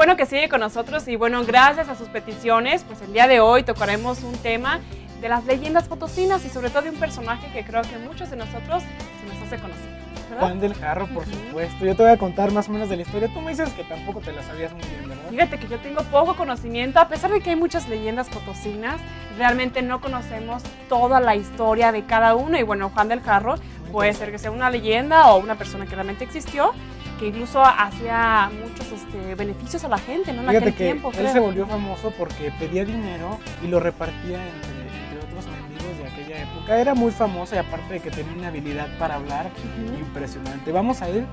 bueno que sigue con nosotros y bueno, gracias a sus peticiones, pues el día de hoy tocaremos un tema de las leyendas potosinas y sobre todo de un personaje que creo que muchos de nosotros se nos hace conocer, ¿verdad? Juan del Jarro, por supuesto. Yo te voy a contar más o menos de la historia. Tú me dices que tampoco te la sabías muy bien, ¿verdad? Fíjate que yo tengo poco conocimiento, a pesar de que hay muchas leyendas potosinas, realmente no conocemos toda la historia de cada uno y bueno, Juan del Jarro puede ser que sea una leyenda o una persona que realmente existió, que incluso hacía muchos beneficios a la gente, ¿no? En aquel tiempo, él se volvió famoso porque pedía dinero y lo repartía entre otros mendigos de aquella época. Era muy famoso y aparte de que tenía una habilidad para hablar impresionante. Vamos a ir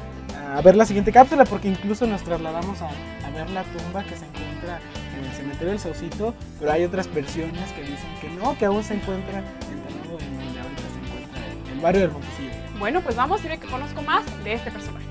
a ver la siguiente cápsula porque incluso nos trasladamos a ver la tumba que se encuentra en el cementerio del Saucito, pero hay otras versiones que dicen que no, que aún se encuentra enterrado en donde ahorita se encuentra el barrio del Montesillo. Bueno, pues vamos a ver que conozco más de este personaje.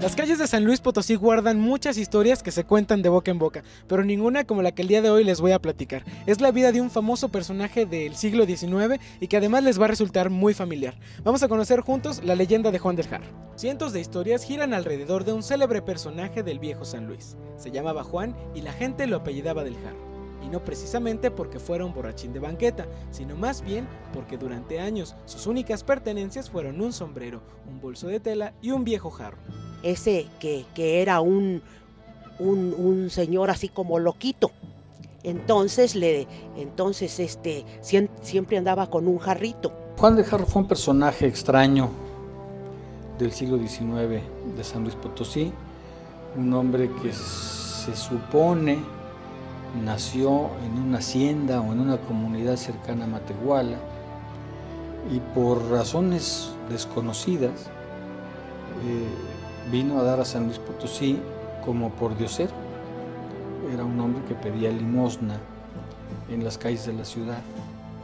Las calles de San Luis Potosí guardan muchas historias que se cuentan de boca en boca, pero ninguna como la que el día de hoy les voy a platicar. Es la vida de un famoso personaje del siglo XIX y que además les va a resultar muy familiar. Vamos a conocer juntos la leyenda de Juan del Jarro. Cientos de historias giran alrededor de un célebre personaje del viejo San Luis. Se llamaba Juan y la gente lo apellidaba del Jarro. Y no precisamente porque fuera un borrachín de banqueta, sino más bien porque durante años sus únicas pertenencias fueron un sombrero, un bolso de tela y un viejo jarro. Ese que era un señor así como loquito. Entonces siempre andaba con un jarrito. Juan del Jarro fue un personaje extraño del siglo XIX de San Luis Potosí, un hombre que se supone nació en una hacienda o en una comunidad cercana a Matehuala y por razones desconocidas vino a dar a San Luis Potosí como pordiosero. Era un hombre que pedía limosna en las calles de la ciudad.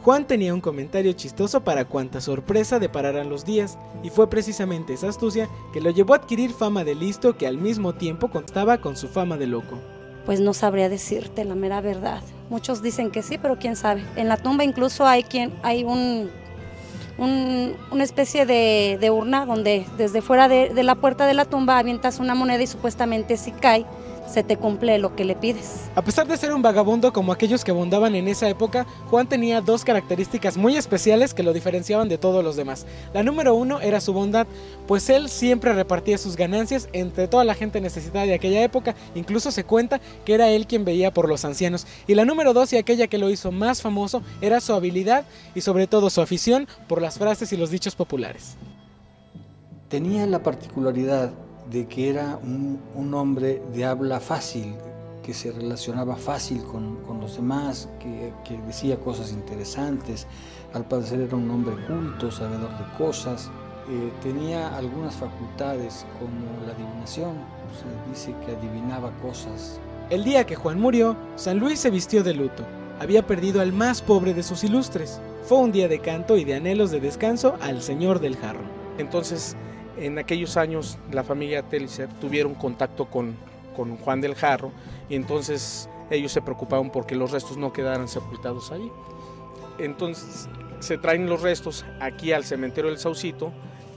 Juan tenía un comentario chistoso para cuanta sorpresa depararan los días, y fue precisamente esa astucia que lo llevó a adquirir fama de listo que al mismo tiempo contaba con su fama de loco. Pues no sabría decirte la mera verdad. Muchos dicen que sí, pero quién sabe. En la tumba incluso hay una especie de urna donde desde fuera de la puerta de la tumba avientas una moneda y supuestamente si cae, se te cumple lo que le pides. A pesar de ser un vagabundo como aquellos que abundaban en esa época, Juan tenía dos características muy especiales que lo diferenciaban de todos los demás. La número uno era su bondad, pues él siempre repartía sus ganancias entre toda la gente necesitada de aquella época, incluso se cuenta que era él quien veía por los ancianos. Y la número dos, y aquella que lo hizo más famoso, era su habilidad y sobre todo su afición por las frases y los dichos populares. Tenía la particularidad de que era un hombre de habla fácil, que se relacionaba fácil con los demás, que decía cosas interesantes. Al parecer era un hombre culto, sabedor de cosas. Tenía algunas facultades como la adivinación, se dice que adivinaba cosas. El día que Juan murió, San Luis se vistió de luto. Había perdido al más pobre de sus ilustres. Fue un día de canto y de anhelos de descanso al señor del Jarro. Entonces, en aquellos años la familia Tellicer tuvieron contacto con Juan del Jarro y entonces ellos se preocupaban porque los restos no quedaran sepultados allí. Entonces se traen los restos aquí al cementerio del Saucito.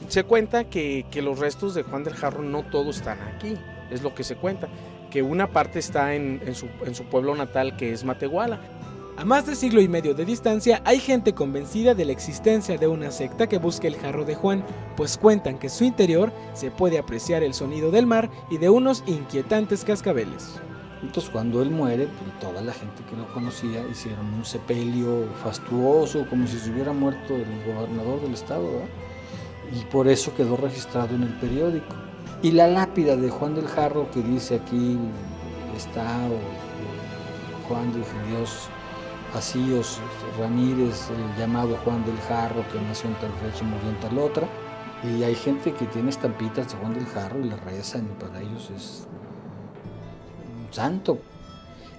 Se cuenta que los restos de Juan del Jarro no todos están aquí, es lo que se cuenta, que una parte está en su pueblo natal, que es Matehuala. A más de siglo y medio de distancia, hay gente convencida de la existencia de una secta que busca el jarro de Juan, pues cuentan que en su interior se puede apreciar el sonido del mar y de unos inquietantes cascabeles. Entonces cuando él muere, pues, toda la gente que lo conocía hicieron un sepelio fastuoso, como si se hubiera muerto el gobernador del estado, ¿verdad? Y por eso quedó registrado en el periódico. Y la lápida de Juan del Jarro que dice aquí está Juan de Dios Asíos Ramírez, el llamado Juan del Jarro, que nació en tal fecha y murió en tal otra. Y hay gente que tiene estampitas de Juan del Jarro y le rezan, y para ellos es un santo.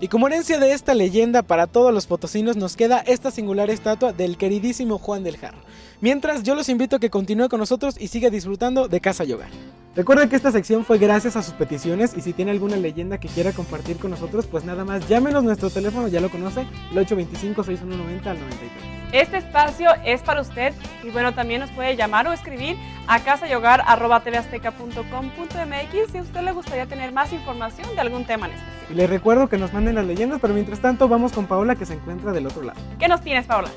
Y como herencia de esta leyenda para todos los potosinos nos queda esta singular estatua del queridísimo Juan del Jarro. Mientras, yo los invito a que continúe con nosotros y siga disfrutando de Casa y Hogar. Recuerden que esta sección fue gracias a sus peticiones y si tiene alguna leyenda que quiera compartir con nosotros, pues nada más llámenos, nuestro teléfono ya lo conoce, el 825-6190 al 93. Este espacio es para usted y bueno, también nos puede llamar o escribir a casayogar@tvazteca.com.mx si a usted le gustaría tener más información de algún tema en específico. Y les recuerdo que nos manden las leyendas, pero mientras tanto vamos con Paola, que se encuentra del otro lado. ¿Qué nos tienes, Paola?